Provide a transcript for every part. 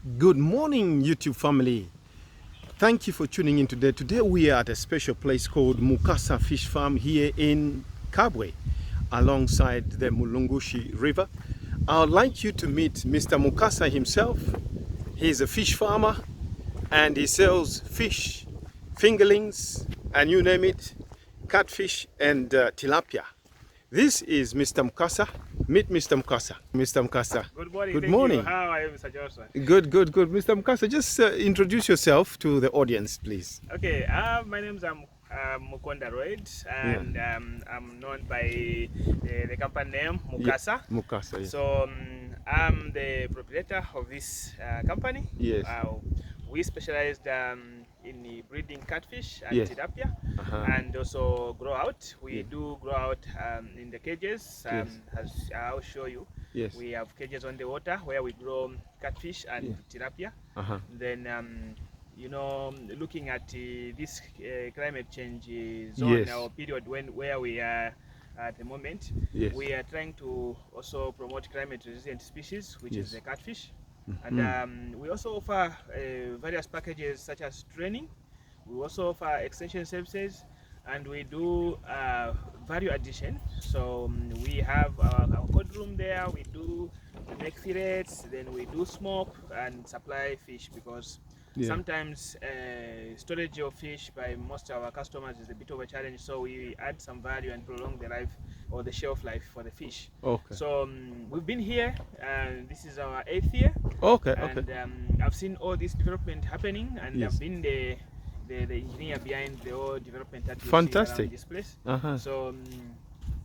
Good morning, YouTube family. Thank you for tuning in today. Today we are at a special place called Mukasa Fish Farm here in Kabwe, alongside the Mulungushi River. I would like you to meet Mr. Mukasa himself. He's a fish farmer and he sells fish, fingerlings, and you name it, catfish and tilapia. This is Mr. Mukasa. Meet Mr. Mukasa. Mr. Mukasa. Good morning. Good morning. You. How are you, Mr. Johnson? Good. Mr. Mukasa, just introduce yourself to the audience, please. Okay, my name is Mukonda Royd, and I'm known by the company name Mukasa. Yeah. Mukasa, yeah. So I'm the proprietor of this company. Yes. We specialized in breeding catfish and yes. tilapia, and also grow out. We do grow out in the cages. Yes. As I'll show you. Yes. We have cages on the water where we grow catfish and tilapia. Then you know, looking at this climate change zone, yes. or period where we are at the moment, yes. we are trying to also promote climate resistant species, which yes. is the catfish. And we also offer various packages such as training. We also offer extension services, and we do value addition. So we have our code room there. We do make fillets, then we do smoke and supply fish, because sometimes storage of fish by most of our customers is a bit of a challenge. So we add some value and prolong the life or the shelf life for the fish. Okay. So we've been here, and this is our 8th year. Okay. And I've seen all this development happening, and yes. I've been the engineer behind the whole development that you fantastic. see around this place. So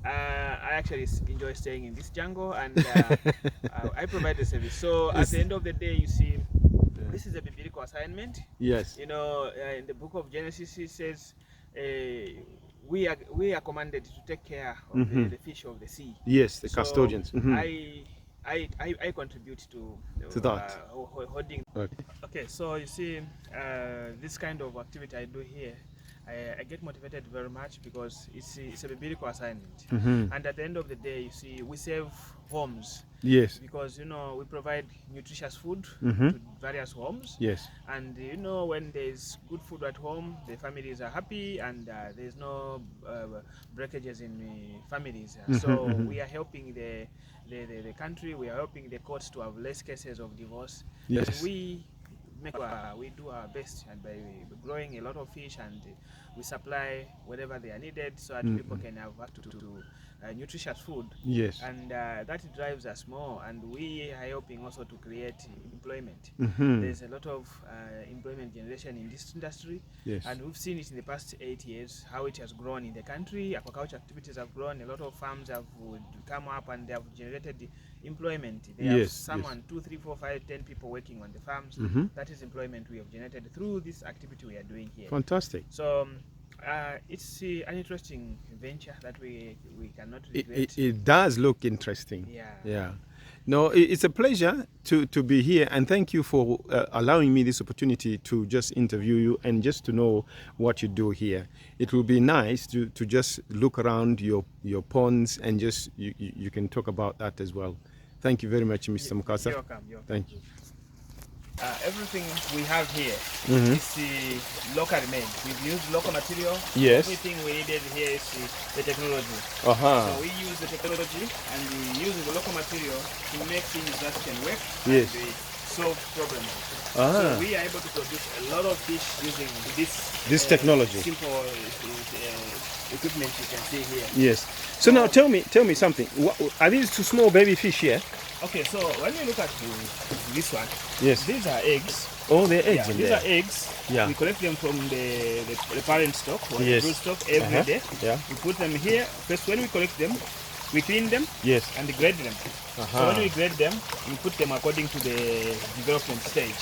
I actually enjoy staying in this jungle, and I provide the service. So at the end of the day, you see, this is a biblical assignment. Yes. You know, in the book of Genesis, it says we are commanded to take care of the fish of the sea. Yes, the custodians. I contribute to that. holding. Okay, so you see, this kind of activity I do here, I get motivated very much, because it's a biblical assignment. And at the end of the day, you see, we save homes. Yes. Because, you know, we provide nutritious food to various homes. Yes. And, you know, when there's good food at home, the families are happy, and there's no breakages in families. So we are helping the country, we are helping the courts to have less cases of divorce. Yes. We do our best, and by growing a lot of fish, and we supply whatever they are needed, so that people can have access to nutritious food. Yes. And that drives us more, and we are helping also to create employment. There's a lot of employment generation in this industry. Yes. And we've seen it in the past 8 years, how it has grown in the country. Aquaculture activities have grown. A lot of farms have come up, and they have generated employment. They have someone, 2, 3, 4, 5, 10 people working on the farms. That is employment we have generated through this activity we are doing here. Fantastic. So it's an interesting venture that we cannot regret. It does look interesting. Yeah. No, it's a pleasure to be here, and thank you for allowing me this opportunity to just interview you and just to know what you do here. It will be nice to just look around your ponds, and just you can talk about that as well. Thank you very much, Mr. Mukasa. You're welcome. Thank you. Everything we have here is locally made. We've used local material. Yes. Everything we needed here is the technology. So we use the technology, and we use the local material to make things that can work and solve problems. So we are able to produce a lot of fish using this technology. Simple equipment you can see here. Yes. So now tell me something. Are these two small baby fish here? Okay, so when you look at this one, yes, these are eggs. Oh, they're eggs in these there. These are eggs. Yeah. We collect them from the parent stock or the brood stock every day. Yeah. We put them here. First, when we collect them, we clean them. Yes. And grade them. So when we grade them, we put them according to the development stage.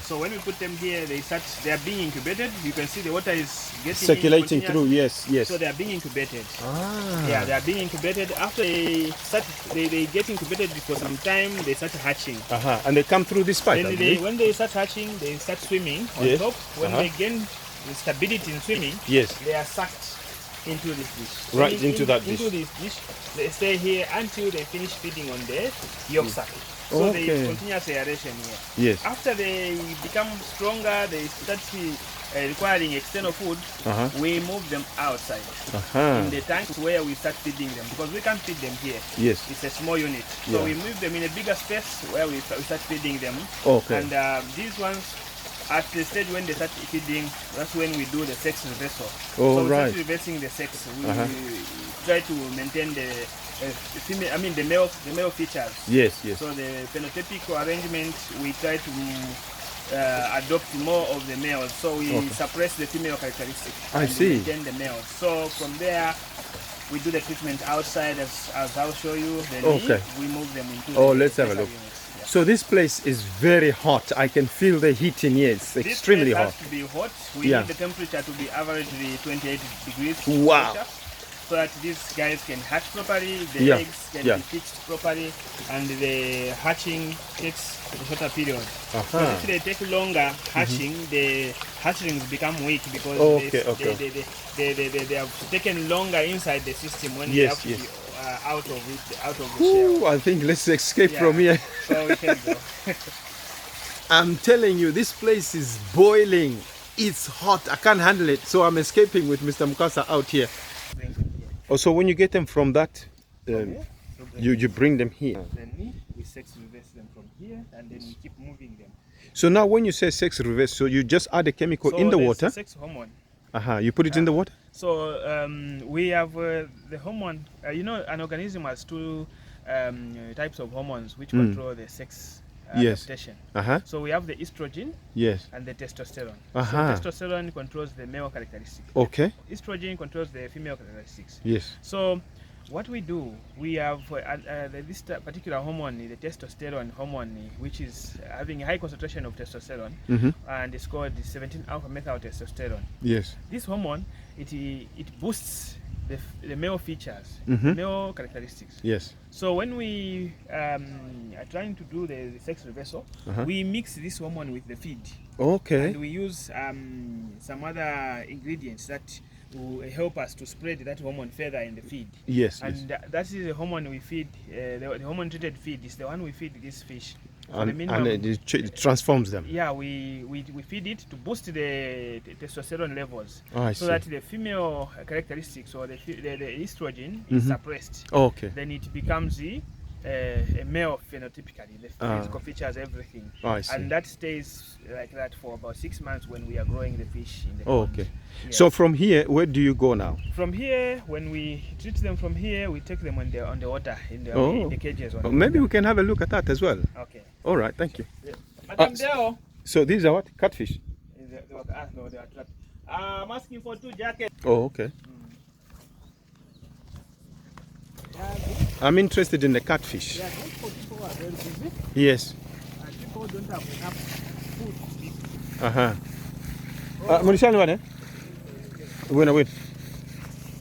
So when we put them here, they are being incubated. You can see the water is getting circulating through. Yes. So they are being incubated. Yeah, they are being incubated. After they get incubated for some time, they start hatching. And they come through this pipe. When they start hatching, they start swimming on top. When they gain stability in swimming, they are sucked into this dish. Right, into that dish. Into this dish. They stay here until they finish feeding on the yolk sac. So Okay. there is continuous aeration here. Yes. After they become stronger, they start requiring external food. We move them outside in the tanks where we start feeding them, because we can't feed them here. Yes. It's a small unit. So we move them in a bigger space where we start feeding them. Okay. And these ones, at the stage when they start feeding, that's when we do the sex reversal. Oh, so we right. start reversing the sex. We try to maintain the female, the male features. Yes, yes. So the phenotypic arrangement, we try to adopt more of the males. So we suppress the female characteristics. I see. Maintain the males. So from there, we do the treatment outside, as I'll show you. Then we move them into. Let's have a look. Units. Yeah. So this place is very hot. I can feel the heat in here. It's extremely hot. This place has to be hot. We need the temperature to be averagely 28 degrees. Wow. Temperature, so that these guys can hatch properly, the eggs can be fixed properly, and the hatching takes a shorter period. So if they take longer hatching, the hatchlings become weak because they have taken longer inside the system when they have to be out of the shell. I think let's escape from here. So we can go. I'm telling you, this place is boiling. It's hot. I can't handle it. So I'm escaping with Mr. Mukasa out here. Oh, so when you get them from that, you bring them here. Then we sex reverse them from here, and then we keep moving them. So now when you say sex reverse, so you just add a chemical in the water? Sex hormone. You put it in the water? So we have the hormone. An organism has two types of hormones which control the sex adaptation. So we have the estrogen and the testosterone. So testosterone controls the male characteristics. Okay. Estrogen controls the female characteristics. Yes. So what we do, we have this particular hormone, the testosterone hormone, which is having a high concentration of testosterone, and it's called the 17-alpha methyl testosterone. Yes. This hormone, it boosts the male features, male characteristics. Yes. So when we are trying to do the sex reversal, we mix this hormone with the feed. Okay. And we use some other ingredients that will help us to spread that hormone further in the feed. Yes. And that is the hormone we feed. The hormone treated feed is the one we feed this fish. So and it transforms them. Yeah, we feed it to boost the testosterone levels, so that the female characteristics or the estrogen is suppressed. Okay. Then it becomes a male phenotypically, the physical features, everything. And that stays like that for about 6 months when we are growing the fish in the pond. Okay. Yes. So from here, where do you go now? From here, when we treat them from here, we take them on the water, in the cages. Maybe we can have a look at that as well. Okay. All right, thank you. So these are what? Catfish? No, they are trapped. I'm asking for 2 jackets. Oh, okay. I'm interested in the catfish. Yeah, for people who are very busy. Yes. And people don't have enough food to eat. Wait.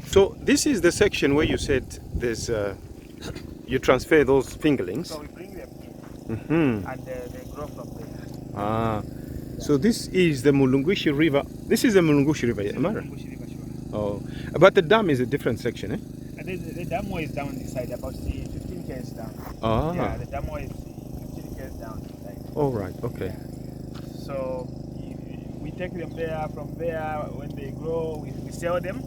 So this is the section where you said there's you transfer those fingerlings. So we bring them in, and they grow from there. So this is the Mulungushi River. This is the Mulungushi River, am I right? Oh, but the dam is a different section, eh? And the dam is down this side, about 15 k's down. Yeah, the dam is 15 k's down this side. All right, okay. Yeah. So we take them there. From there, when they grow, we sell them,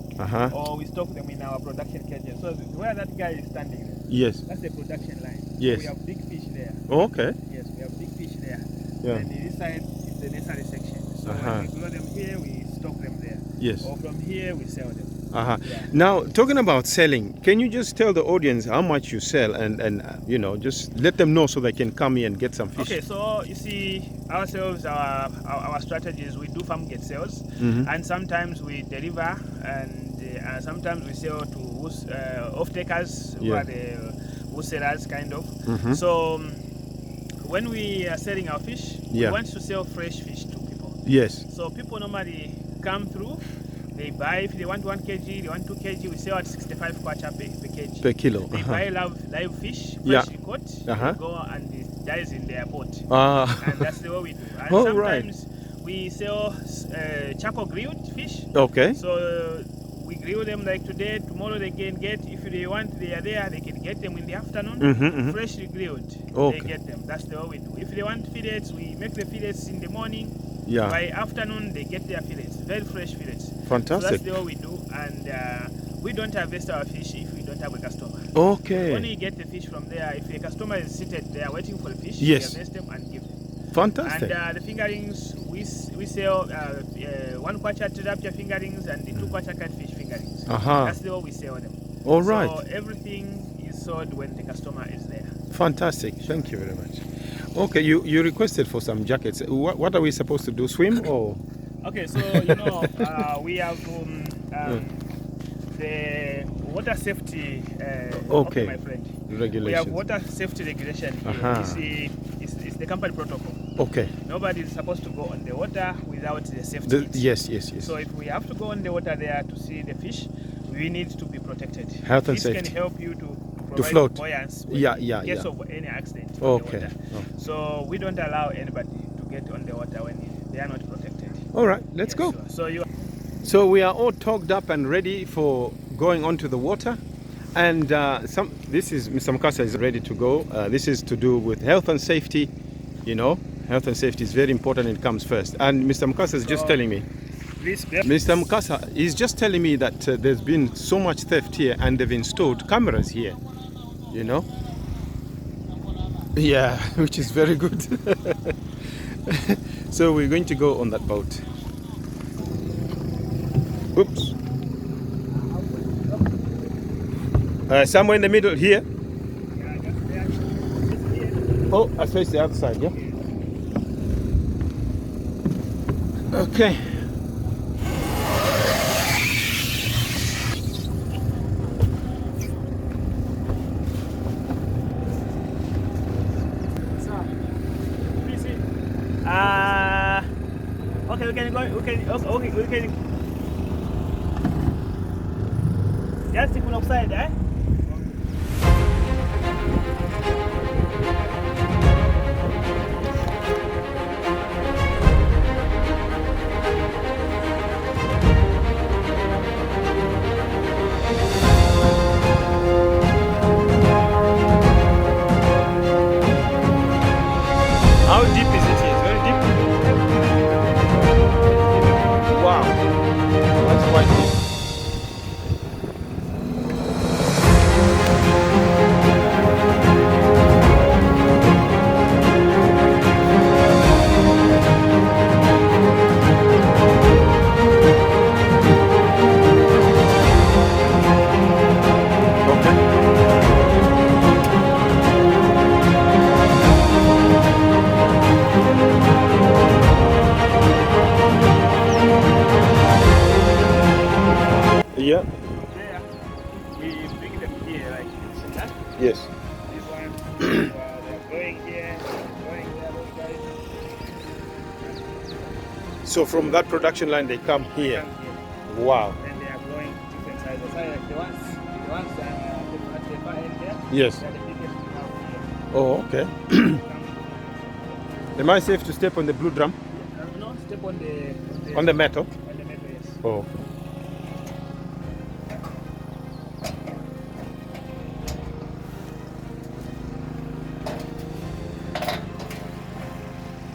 or we stock them in our production cages. So where that guy is standing there, yes, that's the production line. Yes. We have big fish there. Okay. Yes, we have big fish there. Yeah. And this side is the nursery section. So when we grow them here, we stock them there. Yes. Or from here, we sell them. Yeah. Now, talking about selling, can you just tell the audience how much you sell and just let them know so they can come here and get some fish? Okay, so you see, ourselves, our strategies, we do farm gate sales, and sometimes we deliver, and sometimes we sell to off-takers, who are the wholesalers, kind of. So when we are selling our fish, we want to sell fresh fish to people. Yes. So people normally come through. They buy, if they want 1 kg, they want 2 kg, we sell at 65 kwacha per kg. Per kilo. They buy live fish, freshly caught, they go and it dies in their boat. And that's the way we do. And sometimes we sell charcoal grilled fish. Okay. So we grill them like today. Tomorrow they can get, if they want, they are there, they can get them in the afternoon, freshly grilled. Okay. They get them. That's the way we do. If they want fillets, we make the fillets in the morning. Yeah. By afternoon, they get their fillets, very fresh fillets. Fantastic. So that's the way we do, and we don't harvest our fish if we don't have a customer. Okay. We only get the fish from there. If a customer is seated there waiting for the fish, Yes. we harvest them and give them. Fantastic. And the fingerlings, we sell 1 kwacha tilapia fingerlings and the 2 kwacha catfish fingerlings. That's the way we sell them. All right. So everything is sold when the customer is there. Fantastic. Thank you very much. Okay, you requested for some jackets. What are we supposed to do? Swim or? Okay, so we have the water safety. Okay, my friend. Regulations. We have water safety regulation. It's the company protocol. Okay. Nobody is supposed to go on the water without the safety kit. Yes. So if we have to go on the water there to see the fish, we need to be protected. Health and safety. This can help you to float. Buoyancy In case of any accident. Okay. So we don't allow anybody to get on the water when they are not protected. All right, let's go. So we are all togged up and ready for going onto the water. And this is Mr. Mukasa is ready to go. This is to do with health and safety. Health and safety is very important. It comes first. And Mr. Mukasa is just telling me. Mr. Mukasa is just telling me that there's been so much theft here, and they've installed cameras here. Yeah, which is very good. So we're going to go on that boat. Oops. Somewhere in the middle here. Oh, I face the other side, yeah? Okay. Okay, we can go. We can. Just stick on upside, eh? How deep is it here? It's very deep. Wow, that's quite deep. Yeah. There, we bring them here like this. Huh? Yes. This one, they're going here, going there, those guys. So from that production line, they come here. Come here. Wow. And they are going different sizes. Like the ones at the far end there. Yes. They're the biggest we have here. Oh, okay. Am I safe to step on the blue drum? No, step on the metal? On the metal, yes. Oh.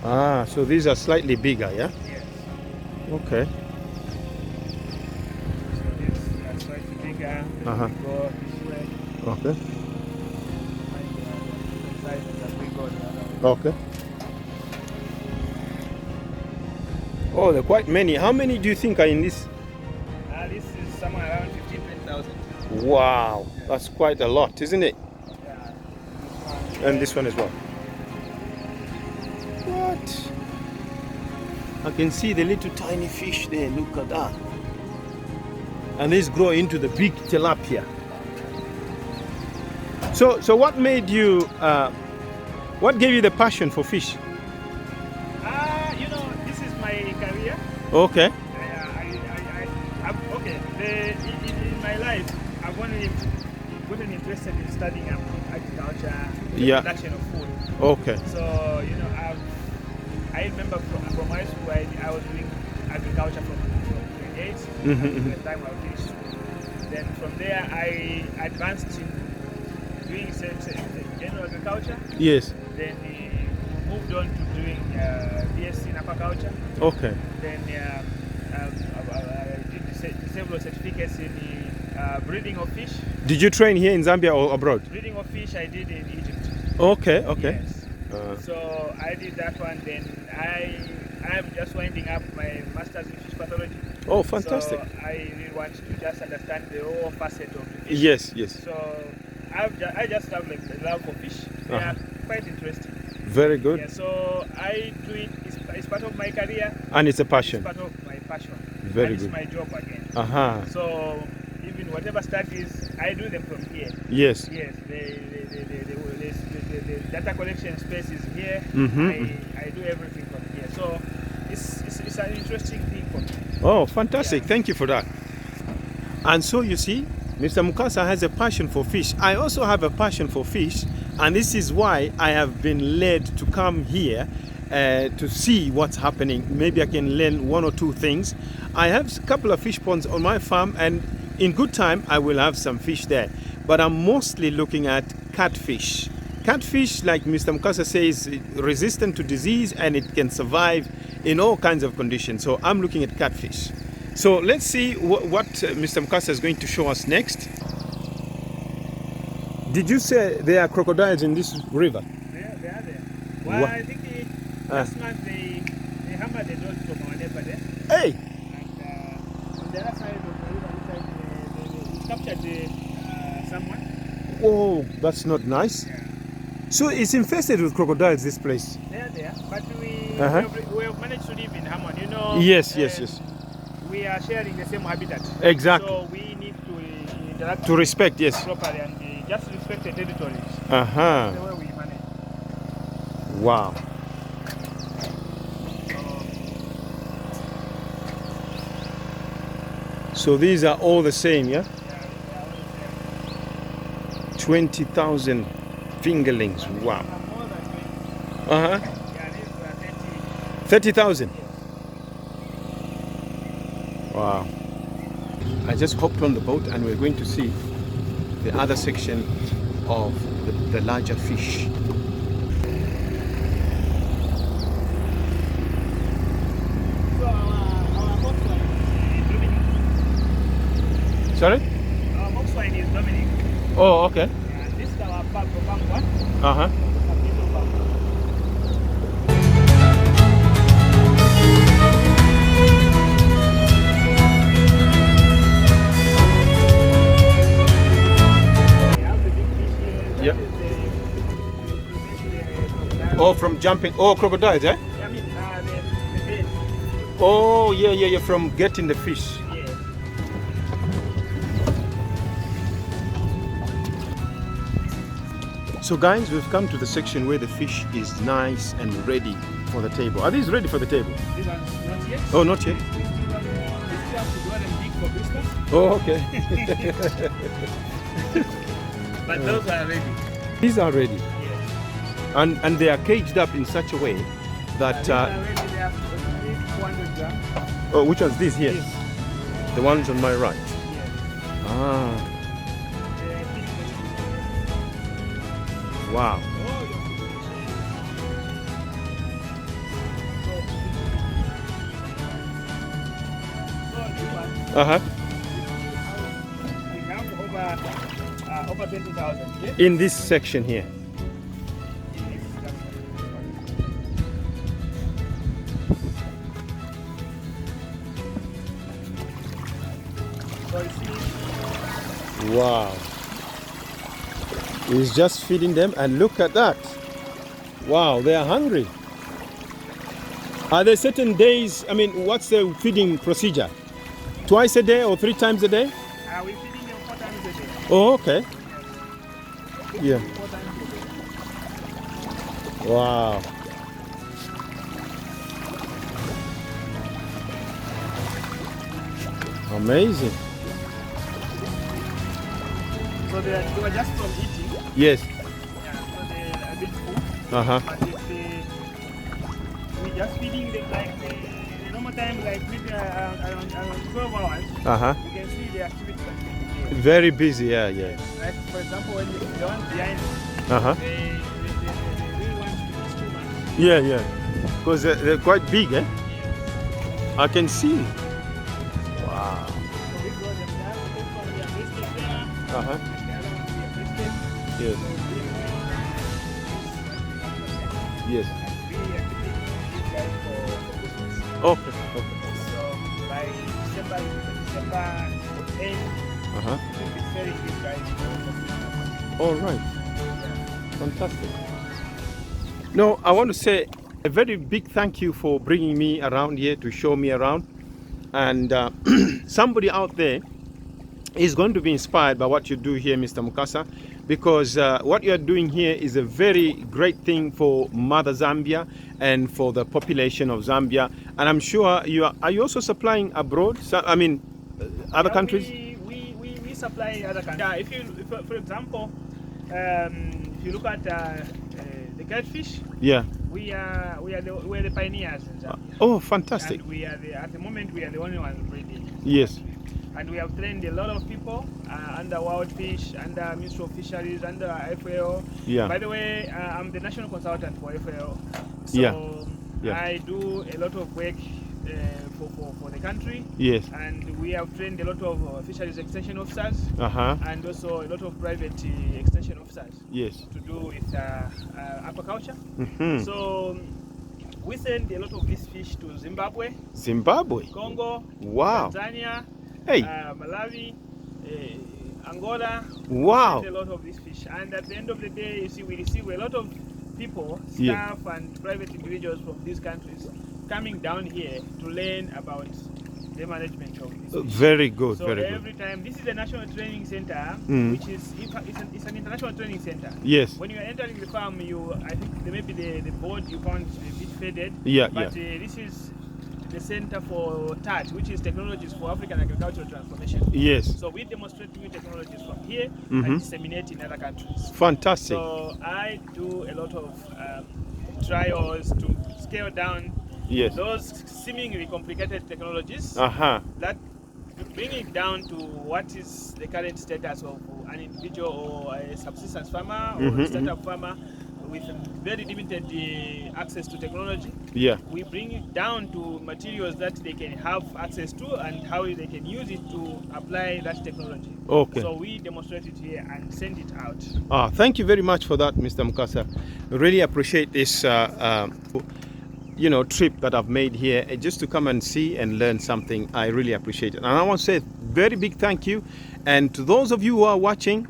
Ah, so these are slightly bigger, yeah? Yes. Okay. So this are slightly bigger. Uh-huh. We go this way. Okay. And the sizes that we go the other way. Okay. Oh, there are quite many. How many do you think are in this? This is somewhere around 15,000. Wow, that's quite a lot, isn't it? Yeah. And this one as well. What? I can see the little tiny fish there. Look at that. And these grow into the big tilapia. So what made you? What gave you the passion for fish? This is my career. Okay. In my life, I've only gotten interested in studying agriculture, production of food. Okay. So I remember from high school I was doing agriculture from 8 Mm-hmm. the time I finished. Then from there I advanced in doing general agriculture. Yes. Then moved on to doing BSc in aquaculture. Okay. Then I did several certificates in breeding of fish. Did you train here in Zambia or abroad? Breeding of fish I did in Egypt. Okay. Okay. Yes. So I did that one. Then I'm just winding up my master's in fish pathology. Oh, fantastic. So I really want to just understand the whole facet of the fish. Yes. Yes. So I just have like a love for fish. They are quite interesting. Very good. Yeah, so I do it. It's part of my career. And it's a passion. It's part of my passion. Very and good. It's my job again. So even whatever studies, I do them from here. yes. Yes, the data collection space is here. I do everything from here. So it's an interesting thing for me. Oh, fantastic. Yeah. Thank you for that. And so you see, Mr. Mukasa has a passion for fish. I also have a passion for fish, and this is why I have been led to come here to see what's happening. Maybe I can learn one or two things. I have a couple of fish ponds on my farm, and in good time I will have some fish there. But I'm mostly looking at catfish. Catfish, like Mr. Mukasa says, resistant to disease, and it can survive in all kinds of conditions. So I'm looking at catfish. So let's see what Mr. Mukasa is going to show us next. Did you say there are crocodiles in this river? They are there. Well, What? I think last month they hammered a dog from our neighbor there. Hey! And on the other side of the river, they captured someone. Oh, that's not nice. Yeah. So it's infested with crocodiles, this place? They are there, but we have managed to live in harmony. You know. Yes, yes, yes. We are sharing the same habitat. Exactly. So we need to interact To respect, yes. properly and just respect the territories. Uh-huh. The way we manage. Wow. So these are all the same, yeah? 20,000 fingerlings. Wow. More than 20. Uh-huh. Yeah, these are 30. 30,000. Wow. I just hopped on the boat and we're going to see the other section of the larger fish. So our box line is Dominic. Sorry? Our box line is Dominic. Oh, okay. And this is our pump one. Uh-huh. Yep. Oh, from jumping. Oh, crocodiles, eh? I mean, the bait. Oh, yeah, yeah, yeah, from getting the fish. Yeah. So guys, we've come to the section where the fish is nice and ready for the table. Are these ready for the table? These are not yet. Oh, not yet. We still have to do them big for Christmas. Oh, okay. But those are ready. These are ready. Yes. And they are caged up in such a way that... These are ready. They have 400 grams. oh, which one's this here? Yes. The ones on my right. Yes. Ah, wow. Uh-huh. We have over 20,000. Yes? In this section here. So you see, Wow. He's just feeding them, and look at that. Wow, they are hungry. Are there certain days, I mean, what's the feeding procedure? Twice a day or 3 times a day? we're feeding them 4 times a day. Oh, okay. Yeah. 4 times a day. Wow. Amazing. So they were just from eating. Yes. Yeah, so they're a bit full. Uh-huh. But if we just feeding them like normal time, like maybe around 12 hours, Uh-huh. you can see the activity that's taking place. Very busy, yeah, yeah. Like, for example, when the one behind me, Uh-huh. they really want to be too much. Yeah, yeah. Because they're quite big, eh? I can see. Wow. So we grow them down, this one we are listed there, Uh-huh. and the other one we are listed. Yes. So we Yes. are keeping these guys for Christmas. Okay. Okay. So by December end, Uh-huh. we'll be selling these guys for Christmas. All right. Yeah. Fantastic. No, I want to say a very big thank you for bringing me around here to show me around. And somebody out there is going to be inspired by what you do here, Mr. Mukasa, because what you are doing here is a very great thing for Mother Zambia and for the population of Zambia. And I'm sure are you also supplying abroad? So, I mean, other Yeah, countries? We supply other countries. Yeah, if for example, if you look at the catfish, Yeah. we are the pioneers in Zambia. Oh, fantastic. And we are at the moment we are the only ones breeding. Yes. And we have trained a lot of people under Wild Fish, under Ministry of Fisheries, under FAO. Yeah. By the way, I'm the national consultant for FAO. So Yeah. I do a lot of work for the country. Yes. And we have trained a lot of fisheries extension officers Uh-huh. and also a lot of private extension officers Yes. to do with aquaculture. Mhm. So we send a lot of these fish to Zimbabwe, Zimbabwe. Congo, Wow. Tanzania, Hey. Malawi, Angola. Wow. We send a lot of these fish, and at the end of the day, you see, we receive a lot of people, Yeah. staff, and private individuals from these countries coming down here to learn about the management of these fish. Very good. So Very good. every time, this is a national training center, Mm. which is it's an international training center. Yes. When you are entering the farm, I think maybe the board you found a bit faded. Yeah, But this is the Center for TAT, which is Technologies for African Agricultural Transformation. Yes. So we demonstrate new technologies from here Mhm. and disseminate in other countries. Fantastic. So I do a lot of trials to scale down Yes. those seemingly complicated technologies, Uh-huh. that to bring it down to what is the current status of an individual or a subsistence farmer or Mhm, a startup farmer with very limited access to technology. Yeah. We bring it down to materials that they can have access to and how they can use it to apply that technology. Okay. So we demonstrate it here and send it out. Thank you very much for that, Mr. Mukasa. Really appreciate this trip that I've made here just to come and see and learn something. I really appreciate it. And I want to say very big thank you. And to those of you who are watching,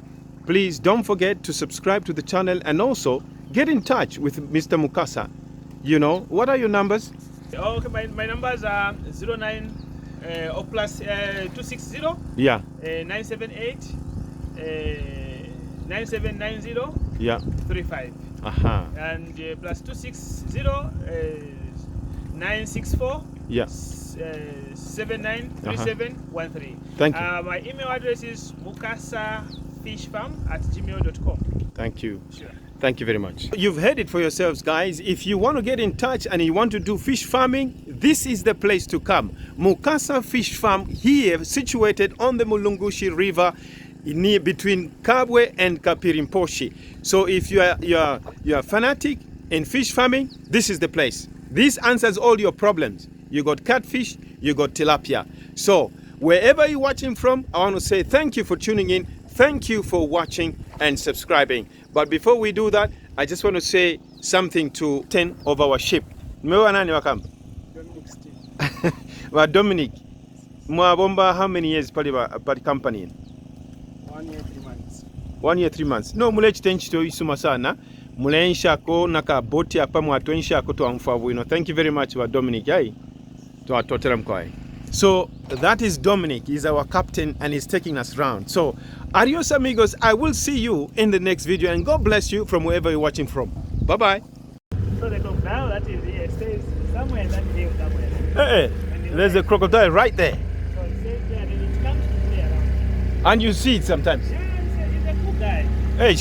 please don't forget to subscribe to the channel and also get in touch with Mr. Mukasa. What are your numbers? Okay, my numbers are 09 plus 260 Yeah. 978 9790 Yeah. 35 Uh-huh. and plus 260 964 Yeah. 793713. Thank you. My email address is mukasafishfarm@gmail.com. Thank you. Sure. Thank you very much. You've heard it for yourselves, guys. If you want to get in touch and you want to do fish farming, this is the place to come. Mukasa Fish Farm, here situated on the Mulungushi River, near between Kabwe and Kapirimposhi. So if you are fanatic in fish farming, this is the place. This answers all your problems. You got catfish, you got tilapia. So wherever you're watching from, I want to say thank you for tuning in. Thank you for watching and subscribing. But before we do that, I just want to say something to 10 of our sheep. Mmewa nani wakamba? Dominic Steve. Wa Dominic. Mwabomba how many years pali company? 1 year 3 months. 1 year 3 months. No mule chitenchito isuma sana. Mule nshako naka boti apa mwatu nshako to amfavu. Thank you very much wa Dominic. Yai. To atotera mkwai. So that is Dominic. He's our captain and he's taking us round. So adios amigos. I will see you in the next video and God bless you from wherever you're watching from. Bye bye. So the crocodile that is here stays somewhere in that hill somewhere. Hey, there's a crocodile right there. So it stays there and it comes to play around. And you see it sometimes. Yeah, he's a cool guy. Hey,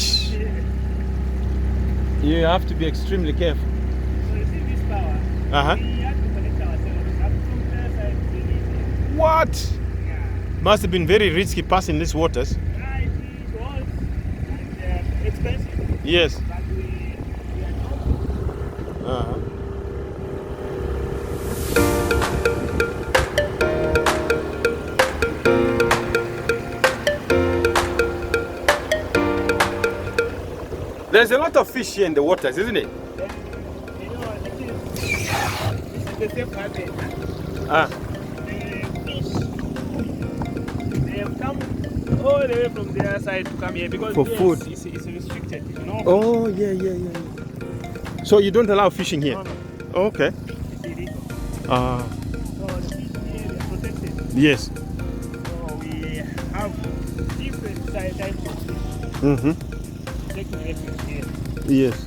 Yeah. you have to be extremely careful. So you see this power, Uh-huh. we have to connect ourselves up to What? Yeah. Must have been very risky passing these waters. Yeah, it was and expensive. Yes. But we are not. Uh-huh. There's a lot of fish here in the waters, isn't it? You know, this is the same habit. Ah. The fish, they have come all the way from the other side to come here because For yes, food. it's restricted. You know? Oh, yeah. So you don't allow fishing here? No, no, Oh, okay. it's illegal. Ah. So the fish here they are protected. Yes. So we have different types of fish Mm-hmm. taking refuge here. Yes.